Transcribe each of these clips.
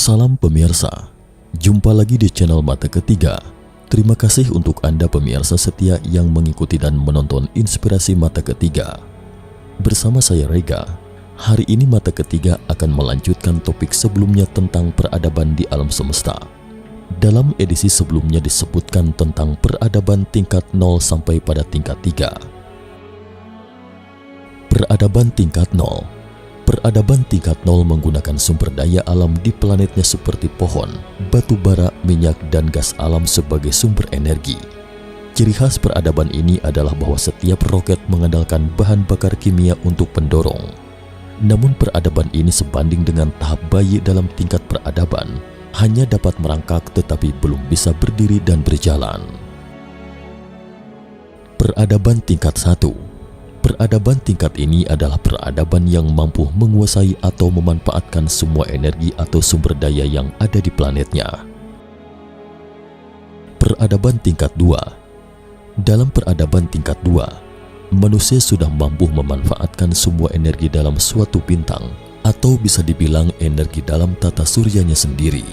Salam pemirsa, jumpa lagi di channel Mata Ketiga. Terima kasih untuk Anda pemirsa setia yang mengikuti dan menonton Inspirasi Mata Ketiga. Bersama saya Rega, hari ini Mata Ketiga akan melanjutkan topik sebelumnya tentang peradaban di alam semesta. Dalam edisi sebelumnya disebutkan tentang peradaban tingkat 0 sampai pada tingkat 3. Peradaban tingkat 0. Peradaban tingkat 0 menggunakan sumber daya alam di planetnya seperti pohon, batu bara, minyak, dan gas alam sebagai sumber energi. Ciri khas peradaban ini adalah bahwa setiap roket mengandalkan bahan bakar kimia untuk pendorong. Namun peradaban ini sebanding dengan tahap bayi dalam tingkat peradaban, hanya dapat merangkak tetapi belum bisa berdiri dan berjalan. Peradaban tingkat 1. Peradaban tingkat ini adalah peradaban yang mampu menguasai atau memanfaatkan semua energi atau sumber daya yang ada di planetnya. Peradaban tingkat 2. Dalam peradaban tingkat 2, manusia sudah mampu memanfaatkan semua energi dalam suatu bintang atau bisa dibilang energi dalam tata suryanya sendiri.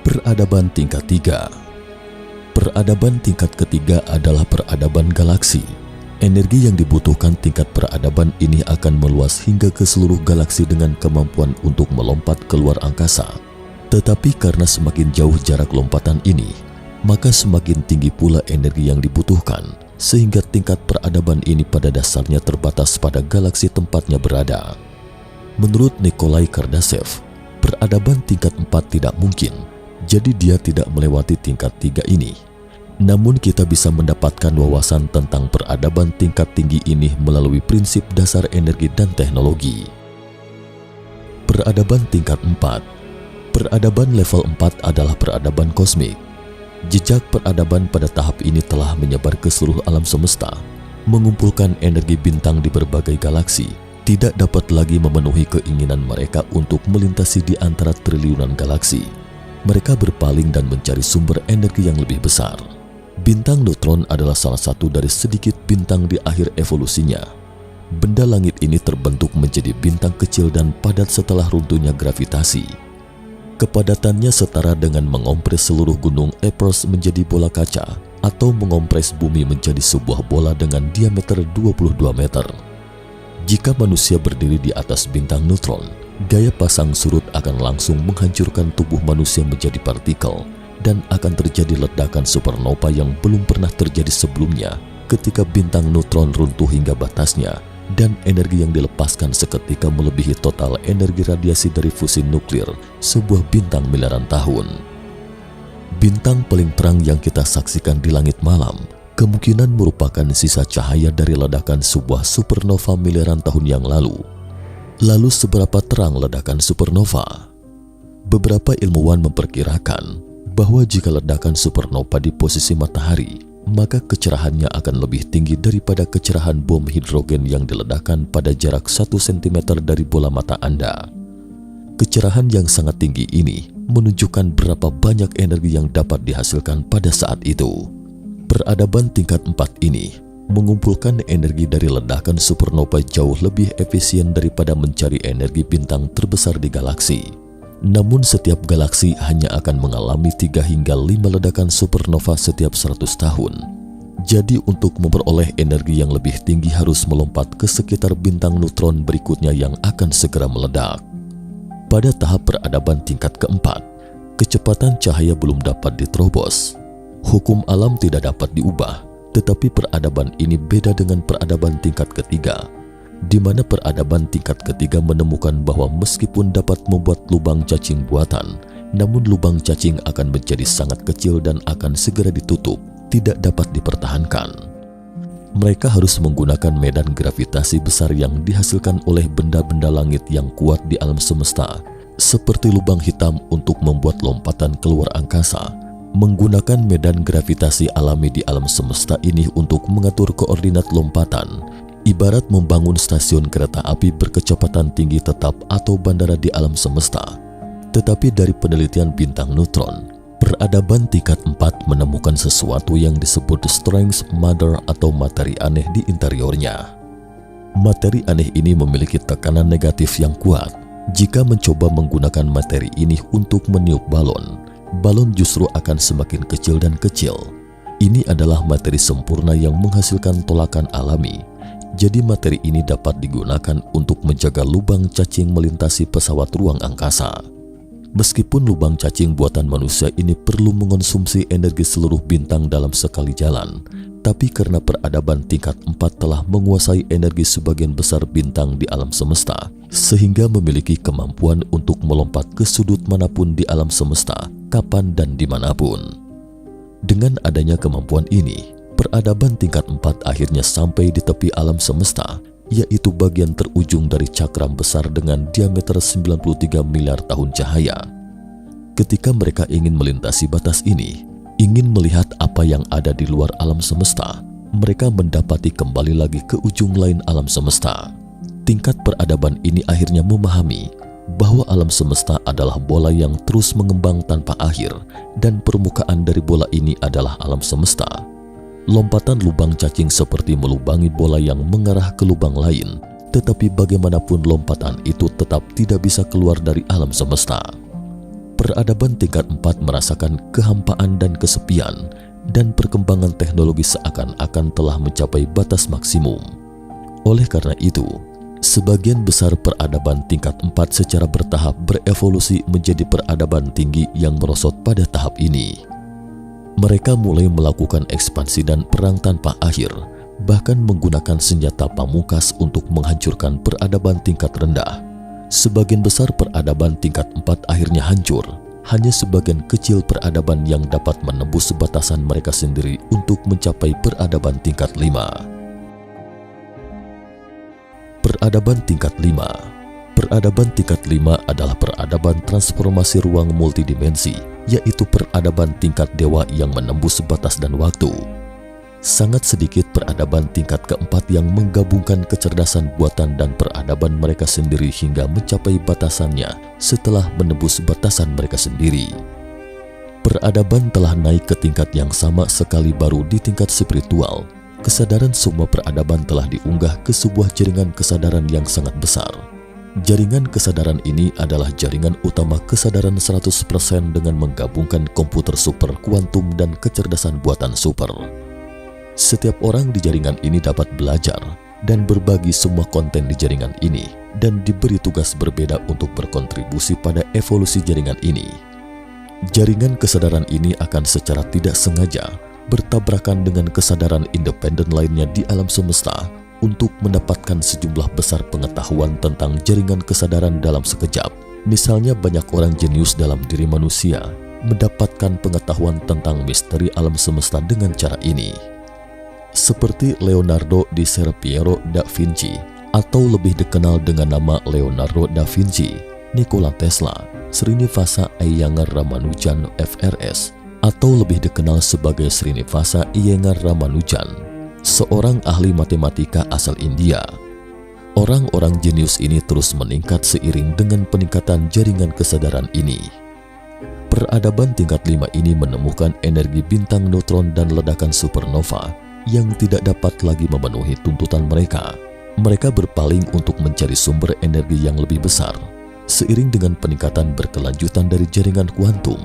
Peradaban tingkat 3. Peradaban tingkat ketiga adalah peradaban galaksi. Energi yang dibutuhkan tingkat peradaban ini akan meluas hingga ke seluruh galaksi dengan kemampuan untuk melompat keluar angkasa. Tetapi karena semakin jauh jarak lompatan ini, maka semakin tinggi pula energi yang dibutuhkan, sehingga tingkat peradaban ini pada dasarnya terbatas pada galaksi tempatnya berada. Menurut Nikolai Kardashev, peradaban tingkat 4 tidak mungkin, jadi dia tidak melewati tingkat 3 ini. Namun kita bisa mendapatkan wawasan tentang peradaban tingkat tinggi ini melalui prinsip dasar energi dan teknologi. Peradaban tingkat 4. Peradaban level 4 adalah peradaban kosmik. Jejak peradaban pada tahap ini telah menyebar ke seluruh alam semesta, mengumpulkan energi bintang di berbagai galaksi, tidak dapat lagi memenuhi keinginan mereka untuk melintasi di antara triliunan galaksi. Mereka berpaling dan mencari sumber energi yang lebih besar. Bintang neutron adalah salah satu dari sedikit bintang di akhir evolusinya. Benda langit ini terbentuk menjadi bintang kecil dan padat setelah runtuhnya gravitasi. Kepadatannya setara dengan mengompres seluruh gunung Everest menjadi bola kaca atau mengompres bumi menjadi sebuah bola dengan diameter 22 meter. Jika manusia berdiri di atas bintang neutron, gaya pasang surut akan langsung menghancurkan tubuh manusia menjadi partikel, dan akan terjadi ledakan supernova yang belum pernah terjadi sebelumnya ketika bintang neutron runtuh hingga batasnya, dan energi yang dilepaskan seketika melebihi total energi radiasi dari fusi nuklir sebuah bintang miliaran tahun. Bintang paling terang yang kita saksikan di langit malam kemungkinan merupakan sisa cahaya dari ledakan sebuah supernova miliaran tahun yang lalu. Lalu seberapa terang ledakan supernova? Beberapa ilmuwan memperkirakan bahwa jika ledakan supernova di posisi matahari, maka kecerahannya akan lebih tinggi daripada kecerahan bom hidrogen yang diledakkan pada jarak 1 cm dari bola mata Anda. Kecerahan yang sangat tinggi ini menunjukkan berapa banyak energi yang dapat dihasilkan pada saat itu. Peradaban tingkat 4 ini mengumpulkan energi dari ledakan supernova jauh lebih efisien daripada mencari energi bintang terbesar di galaksi. Namun setiap galaksi hanya akan mengalami 3 hingga 5 ledakan supernova setiap 100 tahun. Jadi untuk memperoleh energi yang lebih tinggi harus melompat ke sekitar bintang neutron berikutnya yang akan segera meledak. Pada tahap peradaban tingkat keempat, kecepatan cahaya belum dapat diterobos. Hukum alam tidak dapat diubah, tetapi peradaban ini beda dengan peradaban tingkat ketiga, di mana peradaban tingkat ketiga menemukan bahwa meskipun dapat membuat lubang cacing buatan, namun lubang cacing akan menjadi sangat kecil dan akan segera ditutup, tidak dapat dipertahankan. Mereka harus menggunakan medan gravitasi besar yang dihasilkan oleh benda-benda langit yang kuat di alam semesta, seperti lubang hitam untuk membuat lompatan keluar angkasa. Menggunakan medan gravitasi alami di alam semesta ini untuk mengatur koordinat lompatan, ibarat membangun stasiun kereta api berkecepatan tinggi tetap atau bandara di alam semesta. Tetapi dari penelitian bintang neutron, peradaban tingkat 4 menemukan sesuatu yang disebut strange matter atau materi aneh di interiornya. Materi aneh ini memiliki tekanan negatif yang kuat, Jika mencoba menggunakan materi ini untuk meniup balon, balon justru akan semakin kecil dan kecil. Ini adalah materi sempurna yang menghasilkan tolakan alami. Jadi materi ini dapat digunakan untuk menjaga lubang cacing melintasi pesawat ruang angkasa. Meskipun lubang cacing buatan manusia ini perlu mengonsumsi energi seluruh bintang dalam sekali jalan, tapi karena peradaban tingkat 4 telah menguasai energi sebagian besar bintang di alam semesta, sehingga memiliki kemampuan untuk melompat ke sudut manapun di alam semesta, kapan dan dimanapun. Dengan adanya kemampuan ini, peradaban tingkat 4 akhirnya sampai di tepi alam semesta, yaitu bagian terujung dari cakram besar dengan diameter 93 miliar tahun cahaya. Ketika mereka ingin melintasi batas ini, ingin melihat apa yang ada di luar alam semesta, mereka mendapati kembali lagi ke ujung lain alam semesta. Tingkat peradaban ini akhirnya memahami bahwa alam semesta adalah bola yang terus mengembang tanpa akhir, dan permukaan dari bola ini adalah alam semesta. Lompatan lubang cacing seperti melubangi bola yang mengarah ke lubang lain, tetapi bagaimanapun lompatan itu tetap tidak bisa keluar dari alam semesta. Peradaban tingkat 4 merasakan kehampaan dan kesepian, dan perkembangan teknologi seakan-akan telah mencapai batas maksimum. Oleh karena itu, sebagian besar peradaban tingkat 4 secara bertahap berevolusi menjadi peradaban tinggi yang merosot pada tahap ini. Mereka mulai melakukan ekspansi dan perang tanpa akhir, bahkan menggunakan senjata pamungkas untuk menghancurkan peradaban tingkat rendah. Sebagian besar peradaban tingkat 4 akhirnya hancur. Hanya sebagian kecil peradaban yang dapat menembus batasan mereka sendiri untuk mencapai peradaban tingkat 5. Peradaban tingkat 5. Peradaban tingkat 5 adalah peradaban transformasi ruang multidimensi, yaitu peradaban tingkat dewa yang menembus batas dan waktu. Sangat sedikit peradaban tingkat keempat yang menggabungkan kecerdasan buatan dan peradaban mereka sendiri hingga mencapai batasannya setelah menembus batasan mereka sendiri. Peradaban telah naik ke tingkat yang sama sekali baru di tingkat spiritual. Kesadaran semua peradaban telah diunggah ke sebuah jaringan kesadaran yang sangat besar. Jaringan kesadaran ini adalah jaringan utama kesadaran 100% dengan menggabungkan komputer super kuantum dan kecerdasan buatan super. Setiap orang di jaringan ini dapat belajar dan berbagi semua konten di jaringan ini dan diberi tugas berbeda untuk berkontribusi pada evolusi jaringan ini. Jaringan kesadaran ini akan secara tidak sengaja bertabrakan dengan kesadaran independen lainnya di alam semesta untuk mendapatkan sejumlah besar pengetahuan tentang jaringan kesadaran dalam sekejap. Misalnya banyak orang jenius dalam diri manusia mendapatkan pengetahuan tentang misteri alam semesta dengan cara ini. Seperti Leonardo di Ser Piero da Vinci, atau lebih dikenal dengan nama Leonardo da Vinci, Nikola Tesla, Srinivasa Iyengar Ramanujan FRS, atau lebih dikenal sebagai Srinivasa Iyengar Ramanujan, seorang ahli matematika asal India. Orang-orang jenius ini terus meningkat seiring dengan peningkatan jaringan kesadaran ini. Peradaban tingkat 5 ini menemukan energi bintang neutron dan ledakan supernova yang tidak dapat lagi memenuhi tuntutan mereka. Mereka berpaling untuk mencari sumber energi yang lebih besar. Seiring dengan peningkatan berkelanjutan dari jaringan kuantum,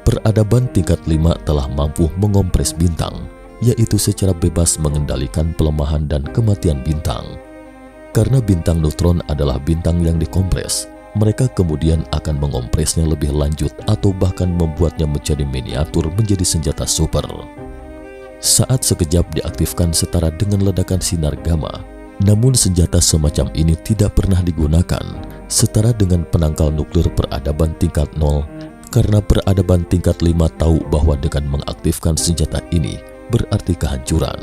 peradaban tingkat 5 telah mampu mengompres bintang, yaitu secara bebas mengendalikan pelemahan dan kematian bintang. Karena bintang neutron adalah bintang yang dikompres, mereka kemudian akan mengompresnya lebih lanjut atau bahkan membuatnya menjadi miniatur menjadi senjata super. Saat sekejap diaktifkan setara dengan ledakan sinar gamma, namun senjata semacam ini tidak pernah digunakan setara dengan penangkal nuklir peradaban tingkat 0, karena peradaban tingkat 5 tahu bahwa dengan mengaktifkan senjata ini berarti kehancuran.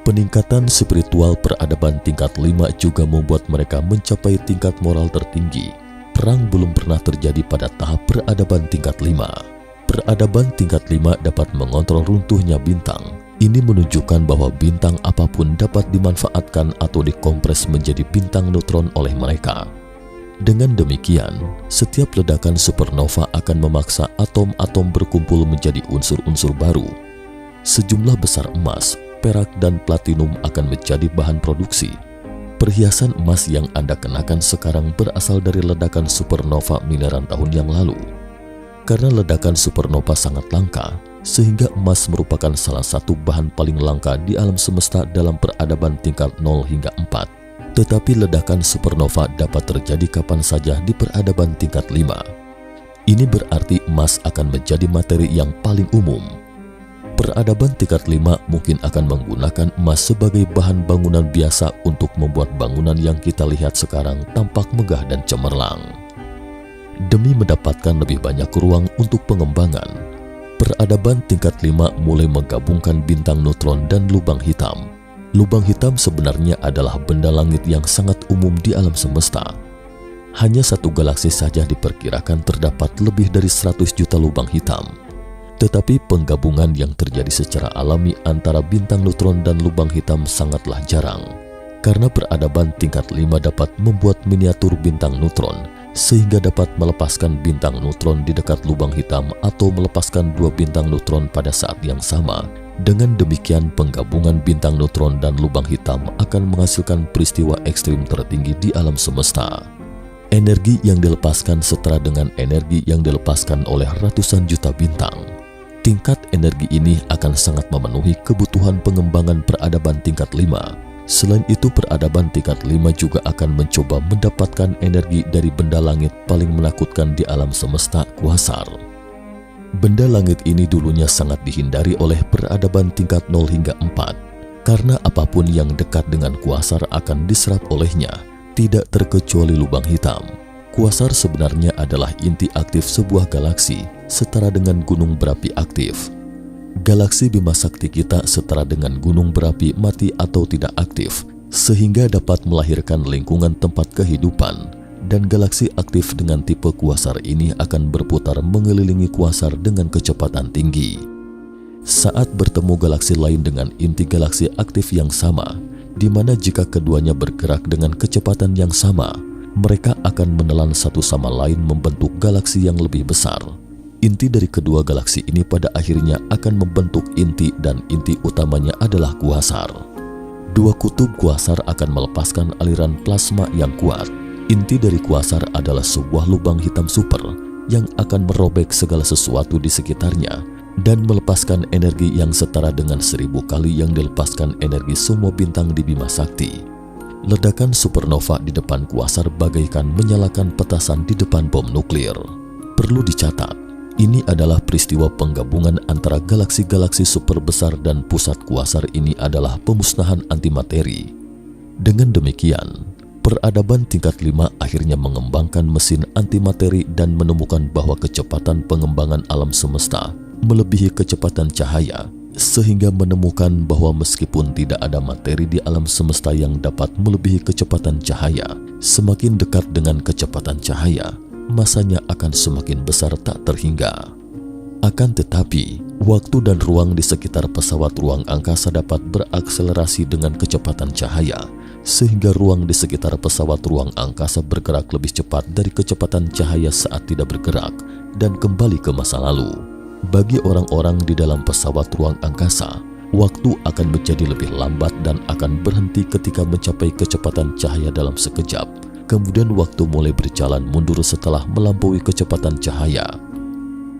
Peningkatan spiritual peradaban tingkat 5 juga membuat mereka mencapai tingkat moral tertinggi. Perang belum pernah terjadi pada tahap peradaban tingkat 5. Peradaban tingkat 5 dapat mengontrol runtuhnya bintang. Ini menunjukkan bahwa bintang apapun dapat dimanfaatkan atau dikompres menjadi bintang neutron oleh mereka. Dengan demikian, setiap ledakan supernova akan memaksa atom-atom berkumpul menjadi unsur-unsur baru. Sejumlah besar emas, perak, dan platinum akan menjadi bahan produksi. Perhiasan emas yang Anda kenakan sekarang berasal dari ledakan supernova miliaran tahun yang lalu. Karena ledakan supernova sangat langka, sehingga emas merupakan salah satu bahan paling langka di alam semesta dalam peradaban tingkat 0 hingga 4. Tetapi ledakan supernova dapat terjadi kapan saja di peradaban tingkat 5. Ini berarti emas akan menjadi materi yang paling umum. Peradaban tingkat 5 mungkin akan menggunakan emas sebagai bahan bangunan biasa untuk membuat bangunan yang kita lihat sekarang tampak megah dan cemerlang. Demi mendapatkan lebih banyak ruang untuk pengembangan, peradaban tingkat 5 mulai menggabungkan bintang neutron dan lubang hitam. Lubang hitam sebenarnya adalah benda langit yang sangat umum di alam semesta. Hanya satu galaksi saja diperkirakan terdapat lebih dari 100 juta lubang hitam. Tetapi penggabungan yang terjadi secara alami antara bintang neutron dan lubang hitam sangatlah jarang. Karena peradaban tingkat 5 dapat membuat miniatur bintang neutron, sehingga dapat melepaskan bintang neutron di dekat lubang hitam atau melepaskan dua bintang neutron pada saat yang sama. Dengan demikian, penggabungan bintang neutron dan lubang hitam akan menghasilkan peristiwa ekstrim tertinggi di alam semesta. Energi yang dilepaskan setara dengan energi yang dilepaskan oleh ratusan juta bintang. Tingkat energi ini akan sangat memenuhi kebutuhan pengembangan peradaban tingkat 5. Selain itu, peradaban tingkat 5 juga akan mencoba mendapatkan energi dari benda langit paling menakutkan di alam semesta, kuasar. Benda langit ini dulunya sangat dihindari oleh peradaban tingkat 0 hingga 4, karena apapun yang dekat dengan kuasar akan diserap olehnya, tidak terkecuali lubang hitam. Kuasar sebenarnya adalah inti aktif sebuah galaksi, setara dengan gunung berapi aktif. Galaksi Bima Sakti kita setara dengan gunung berapi mati atau tidak aktif, sehingga dapat melahirkan lingkungan tempat kehidupan, dan galaksi aktif dengan tipe kuasar ini akan berputar mengelilingi kuasar dengan kecepatan tinggi. Saat bertemu galaksi lain dengan inti galaksi aktif yang sama, di mana jika keduanya bergerak dengan kecepatan yang sama, mereka akan menelan satu sama lain membentuk galaksi yang lebih besar. Inti dari kedua galaksi ini pada akhirnya akan membentuk inti, dan inti utamanya adalah kuasar. Dua kutub kuasar akan melepaskan aliran plasma yang kuat. Inti dari kuasar adalah sebuah lubang hitam super yang akan merobek segala sesuatu di sekitarnya dan melepaskan energi yang setara dengan 1000 kali yang dilepaskan energi semua bintang di Bima Sakti. Ledakan supernova di depan kuasar bagaikan menyalakan petasan di depan bom nuklir. Perlu dicatat, ini adalah peristiwa penggabungan antara galaksi-galaksi super besar, dan pusat kuasar ini adalah pemusnahan antimateri. Dengan demikian, peradaban tingkat 5 akhirnya mengembangkan mesin antimateri dan menemukan bahwa kecepatan pengembangan alam semesta melebihi kecepatan cahaya, sehingga menemukan bahwa meskipun tidak ada materi di alam semesta yang dapat melebihi kecepatan cahaya, semakin dekat dengan kecepatan cahaya, masanya akan semakin besar tak terhingga. Akan tetapi, waktu dan ruang di sekitar pesawat ruang angkasa dapat berakselerasi dengan kecepatan cahaya, sehingga ruang di sekitar pesawat ruang angkasa bergerak lebih cepat dari kecepatan cahaya saat tidak bergerak dan kembali ke masa lalu. Bagi orang-orang di dalam pesawat ruang angkasa, waktu akan menjadi lebih lambat dan akan berhenti ketika mencapai kecepatan cahaya dalam sekejap. Kemudian waktu mulai berjalan mundur setelah melampaui kecepatan cahaya.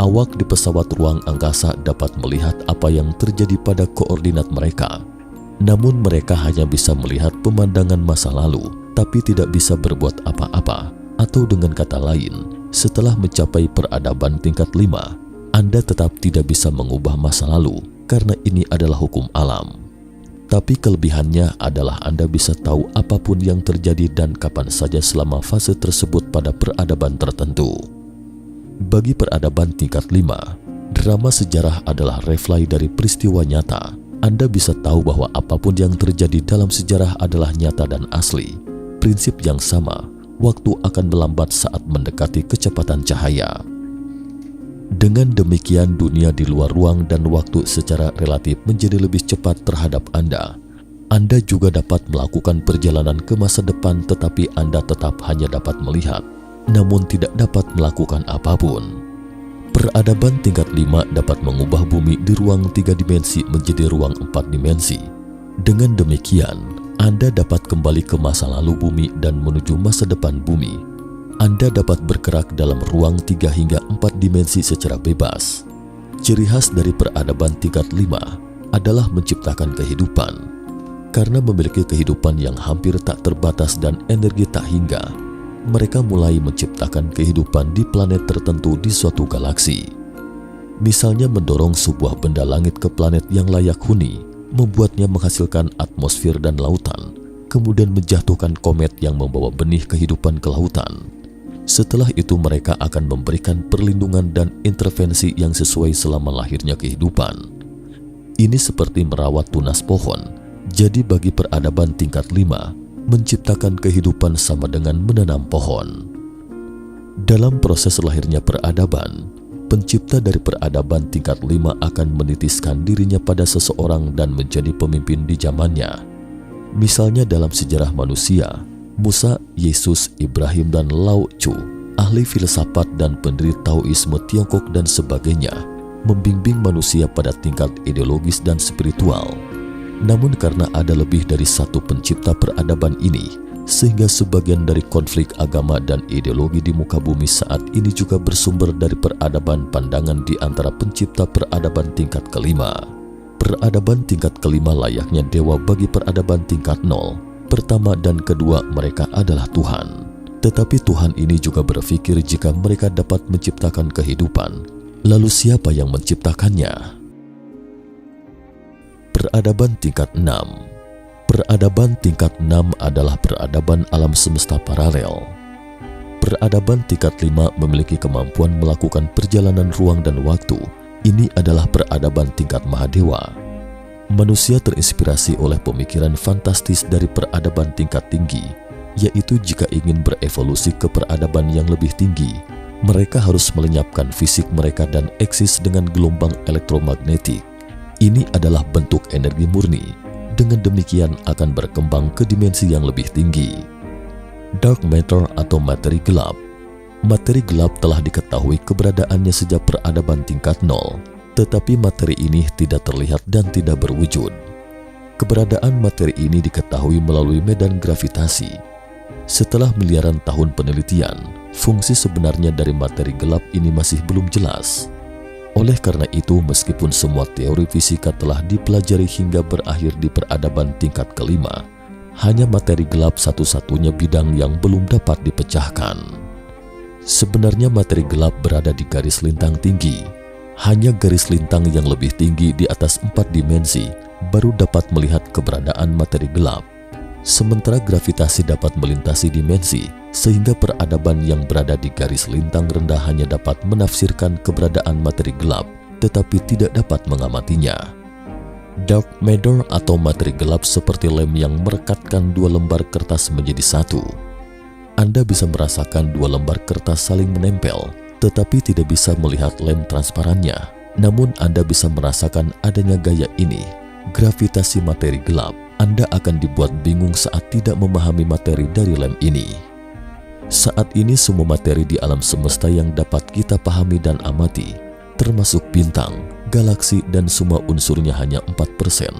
Awak di pesawat ruang angkasa dapat melihat apa yang terjadi pada koordinat mereka. Namun mereka hanya bisa melihat pemandangan masa lalu, tapi tidak bisa berbuat apa-apa. Atau dengan kata lain, setelah mencapai peradaban tingkat 5, Anda tetap tidak bisa mengubah masa lalu, karena ini adalah hukum alam. Tapi kelebihannya adalah Anda bisa tahu apapun yang terjadi dan kapan saja selama fase tersebut pada peradaban tertentu. Bagi peradaban tingkat 5, drama sejarah adalah refleks dari peristiwa nyata. Anda bisa tahu bahwa apapun yang terjadi dalam sejarah adalah nyata dan asli. Prinsip yang sama, waktu akan melambat saat mendekati kecepatan cahaya. Dengan demikian, dunia di luar ruang dan waktu secara relatif menjadi lebih cepat terhadap Anda. Anda juga dapat melakukan perjalanan ke masa depan, tetapi Anda tetap hanya dapat melihat, namun tidak dapat melakukan apapun. Peradaban tingkat 5 dapat mengubah bumi di ruang 3 dimensi menjadi ruang 4 dimensi. Dengan demikian, Anda dapat kembali ke masa lalu bumi dan menuju masa depan bumi. Anda dapat bergerak dalam ruang 3 hingga 4 dimensi secara bebas. Ciri khas dari peradaban tingkat 5 adalah menciptakan kehidupan. Karena memiliki kehidupan yang hampir tak terbatas dan energi tak hingga, mereka mulai menciptakan kehidupan di planet tertentu di suatu galaksi. Misalnya mendorong sebuah benda langit ke planet yang layak huni, membuatnya menghasilkan atmosfer dan lautan, kemudian menjatuhkan komet yang membawa benih kehidupan ke lautan. Setelah itu mereka akan memberikan perlindungan dan intervensi yang sesuai selama lahirnya kehidupan. Ini seperti merawat tunas pohon. Jadi bagi peradaban tingkat 5, menciptakan kehidupan sama dengan menanam pohon. Dalam proses lahirnya peradaban, pencipta dari peradaban tingkat 5 akan menitiskan dirinya pada seseorang dan menjadi pemimpin di zamannya. Misalnya dalam sejarah manusia, Musa, Yesus, Ibrahim, dan Lao Tzu, ahli filsafat dan pendiri Taoisme Tiongkok dan sebagainya, membimbing manusia pada tingkat ideologis dan spiritual. Namun karena ada lebih dari satu pencipta peradaban ini, sehingga sebagian dari konflik agama dan ideologi di muka bumi saat ini juga bersumber dari peradaban pandangan di antara pencipta peradaban tingkat kelima. Peradaban tingkat kelima layaknya dewa bagi peradaban tingkat 0. Pertama dan kedua mereka adalah Tuhan. Tetapi Tuhan ini juga berpikir jika mereka dapat menciptakan kehidupan, lalu siapa yang menciptakannya? Peradaban tingkat 6. Peradaban tingkat 6 adalah peradaban alam semesta paralel. Peradaban tingkat 5 memiliki kemampuan melakukan perjalanan ruang dan waktu. Ini adalah peradaban tingkat Mahadewa. Manusia terinspirasi oleh pemikiran fantastis dari peradaban tingkat tinggi, yaitu jika ingin berevolusi ke peradaban yang lebih tinggi, mereka harus melenyapkan fisik mereka dan eksis dengan gelombang elektromagnetik. Ini adalah bentuk energi murni. Dengan demikian akan berkembang ke dimensi yang lebih tinggi. Dark matter atau materi gelap. Materi gelap telah diketahui keberadaannya sejak peradaban tingkat 0, tetapi materi ini tidak terlihat dan tidak berwujud. Keberadaan materi ini diketahui melalui medan gravitasi. Setelah miliaran tahun penelitian, fungsi sebenarnya dari materi gelap ini masih belum jelas. Oleh karena itu, meskipun semua teori fisika telah dipelajari hingga berakhir di peradaban tingkat kelima, hanya materi gelap satu-satunya bidang yang belum dapat dipecahkan. Sebenarnya materi gelap berada di garis lintang tinggi. Hanya garis lintang yang lebih tinggi di atas 4 dimensi baru dapat melihat keberadaan materi gelap. Sementara gravitasi dapat melintasi dimensi, sehingga peradaban yang berada di garis lintang rendah hanya dapat menafsirkan keberadaan materi gelap, tetapi tidak dapat mengamatinya. Dark matter atau materi gelap seperti lem yang merekatkan 2 lembar kertas menjadi satu. Anda bisa merasakan 2 lembar kertas saling menempel, tetapi tidak bisa melihat lem transparannya. Namun Anda bisa merasakan adanya gaya ini, gravitasi materi gelap. Anda akan dibuat bingung saat tidak memahami materi dari lem ini. Saat ini semua materi di alam semesta yang dapat kita pahami dan amati, termasuk bintang, galaksi dan semua unsurnya hanya 4%,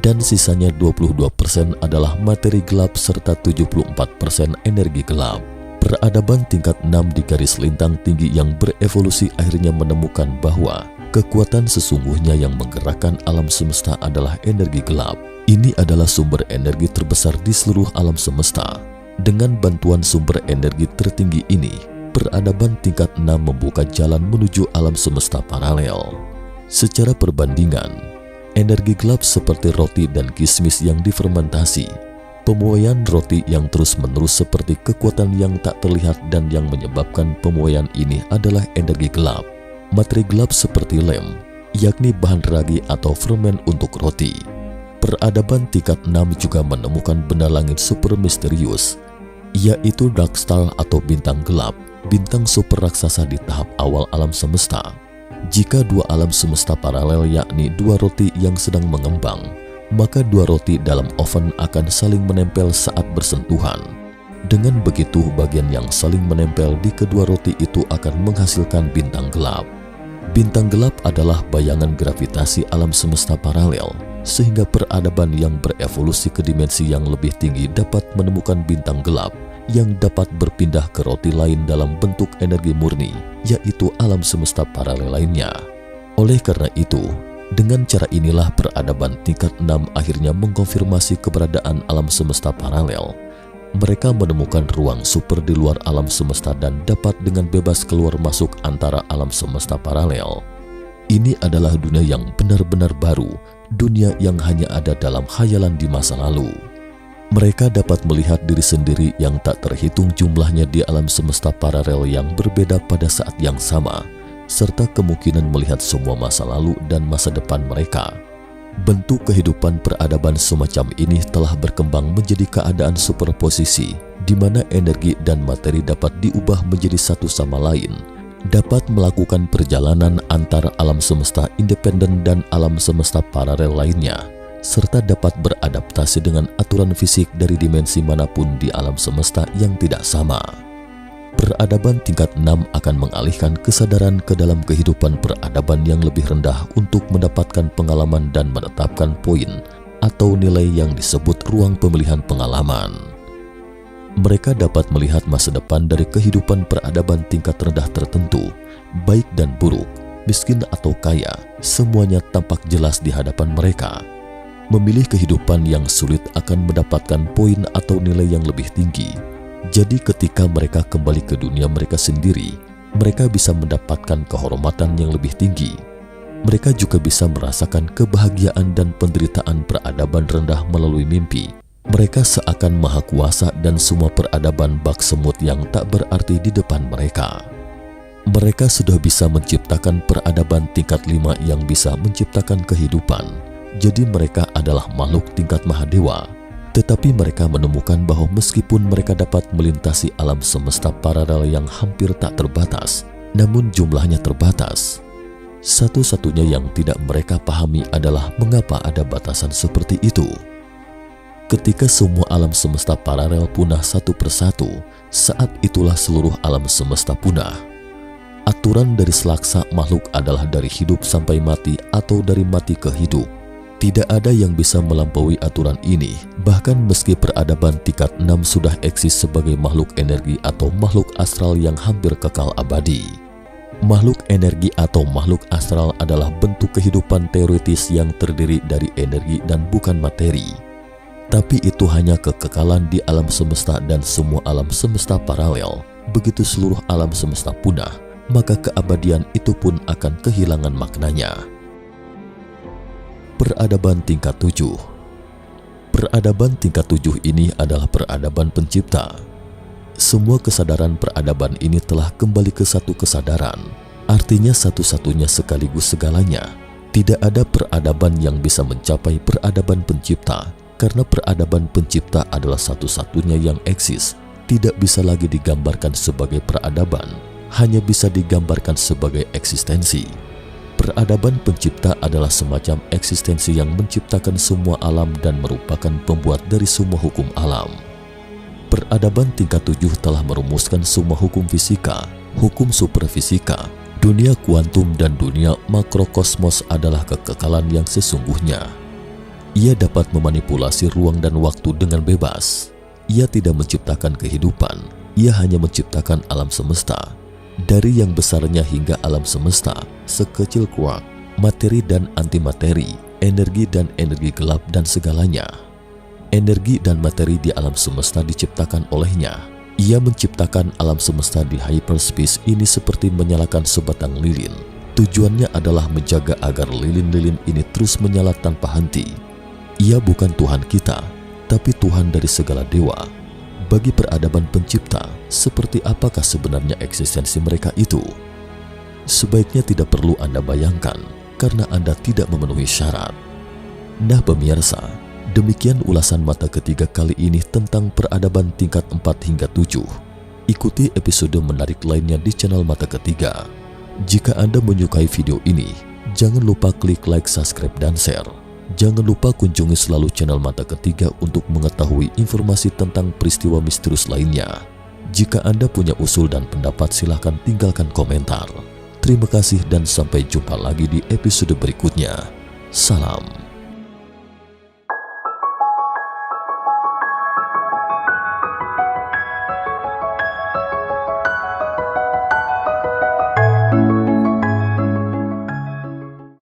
dan sisanya 22% adalah materi gelap serta 74% energi gelap. Peradaban tingkat 6 di garis lintang tinggi yang berevolusi akhirnya menemukan bahwa kekuatan sesungguhnya yang menggerakkan alam semesta adalah energi gelap. Ini adalah sumber energi terbesar di seluruh alam semesta. Dengan bantuan sumber energi tertinggi ini, peradaban tingkat 6 membuka jalan menuju alam semesta paralel. Secara perbandingan, energi gelap seperti roti dan kismis yang difermentasi, pemuaian roti yang terus-menerus seperti kekuatan yang tak terlihat dan yang menyebabkan pemuaian ini adalah energi gelap. Materi gelap seperti lem, yakni bahan ragi atau fermen untuk roti. Peradaban tingkat 6 juga menemukan benda langit super misterius, yaitu dark star atau bintang gelap, bintang super raksasa di tahap awal alam semesta. Jika 2 alam semesta paralel yakni 2 roti yang sedang mengembang, maka 2 roti dalam oven akan saling menempel saat bersentuhan. Dengan begitu, bagian yang saling menempel di kedua roti itu akan menghasilkan bintang gelap. Bintang gelap adalah bayangan gravitasi alam semesta paralel sehingga peradaban yang berevolusi ke dimensi yang lebih tinggi dapat menemukan bintang gelap yang dapat berpindah ke roti lain dalam bentuk energi murni, yaitu alam semesta paralel lainnya. Oleh karena itu, dengan cara inilah peradaban tingkat 6 akhirnya mengkonfirmasi keberadaan alam semesta paralel. Mereka menemukan ruang super di luar alam semesta dan dapat dengan bebas keluar masuk antara alam semesta paralel. Ini adalah dunia yang benar-benar baru, dunia yang hanya ada dalam khayalan di masa lalu. Mereka dapat melihat diri sendiri yang tak terhitung jumlahnya di alam semesta paralel yang berbeda pada saat yang sama, serta kemungkinan melihat semua masa lalu dan masa depan mereka. Bentuk kehidupan peradaban semacam ini telah berkembang menjadi keadaan superposisi, di mana energi dan materi dapat diubah menjadi satu sama lain, dapat melakukan perjalanan antara alam semesta independen dan alam semesta paralel lainnya, serta dapat beradaptasi dengan aturan fisik dari dimensi manapun di alam semesta yang tidak sama. Peradaban tingkat 6 akan mengalihkan kesadaran ke dalam kehidupan peradaban yang lebih rendah untuk mendapatkan pengalaman dan menetapkan poin atau nilai yang disebut ruang pemilihan pengalaman. Mereka dapat melihat masa depan dari kehidupan peradaban tingkat rendah tertentu, baik dan buruk, miskin atau kaya, semuanya tampak jelas di hadapan mereka. Memilih kehidupan yang sulit akan mendapatkan poin atau nilai yang lebih tinggi. Jadi ketika mereka kembali ke dunia mereka sendiri, mereka bisa mendapatkan kehormatan yang lebih tinggi. Mereka juga bisa merasakan kebahagiaan dan penderitaan peradaban rendah melalui mimpi. Mereka seakan maha kuasa dan semua peradaban bak semut yang tak berarti di depan mereka. Mereka sudah bisa menciptakan peradaban tingkat 5 yang bisa menciptakan kehidupan. Jadi mereka adalah makhluk tingkat mahadewa. Tetapi mereka menemukan bahwa meskipun mereka dapat melintasi alam semesta paralel yang hampir tak terbatas, namun jumlahnya terbatas. Satu-satunya yang tidak mereka pahami adalah mengapa ada batasan seperti itu. Ketika semua alam semesta paralel punah satu persatu, saat itulah seluruh alam semesta punah. Aturan dari selaksa makhluk adalah dari hidup sampai mati atau dari mati ke hidup. Tidak ada yang bisa melampaui aturan ini, bahkan meski peradaban tingkat 6 sudah eksis sebagai makhluk energi atau makhluk astral yang hampir kekal abadi. Makhluk energi atau makhluk astral adalah bentuk kehidupan teoritis yang terdiri dari energi dan bukan materi. Tapi itu hanya kekekalan di alam semesta dan semua alam semesta paralel. Begitu seluruh alam semesta punah, maka keabadian itu pun akan kehilangan maknanya. Peradaban tingkat 7. Peradaban tingkat 7 ini adalah peradaban pencipta. Semua kesadaran peradaban ini telah kembali ke satu kesadaran, artinya satu-satunya sekaligus segalanya. Tidak ada peradaban yang bisa mencapai peradaban pencipta, karena peradaban pencipta adalah satu-satunya yang eksis, tidak bisa lagi digambarkan sebagai peradaban, hanya bisa digambarkan sebagai eksistensi. Peradaban pencipta adalah semacam eksistensi yang menciptakan semua alam dan merupakan pembuat dari semua hukum alam. Peradaban tingkat 7 telah merumuskan semua hukum fisika, hukum superfisika, dunia kuantum dan dunia makrokosmos adalah kekekalan yang sesungguhnya. Ia dapat memanipulasi ruang dan waktu dengan bebas. Ia tidak menciptakan kehidupan, ia hanya menciptakan alam semesta. Dari yang besarnya hingga alam semesta, sekecil quark, materi dan antimateri, energi dan energi gelap dan segalanya. Energi dan materi di alam semesta diciptakan olehnya. Ia menciptakan alam semesta di hyperspace ini seperti menyalakan sebatang lilin. Tujuannya adalah menjaga agar lilin-lilin ini terus menyala tanpa henti. Ia bukan Tuhan kita, tapi Tuhan dari segala dewa. Bagi peradaban pencipta, seperti apakah sebenarnya eksistensi mereka itu? Sebaiknya tidak perlu Anda bayangkan, karena Anda tidak memenuhi syarat. Nah pemirsa, demikian ulasan mata ketiga kali ini tentang peradaban tingkat 4 hingga 7. Ikuti episode menarik lainnya di channel Mata Ketiga. Jika Anda menyukai video ini, jangan lupa klik like, subscribe, dan share. Jangan lupa kunjungi selalu channel Mata Ketiga untuk mengetahui informasi tentang peristiwa misterius lainnya. Jika Anda punya usul dan pendapat, silahkan tinggalkan komentar. Terima kasih dan sampai jumpa lagi di episode berikutnya. Salam.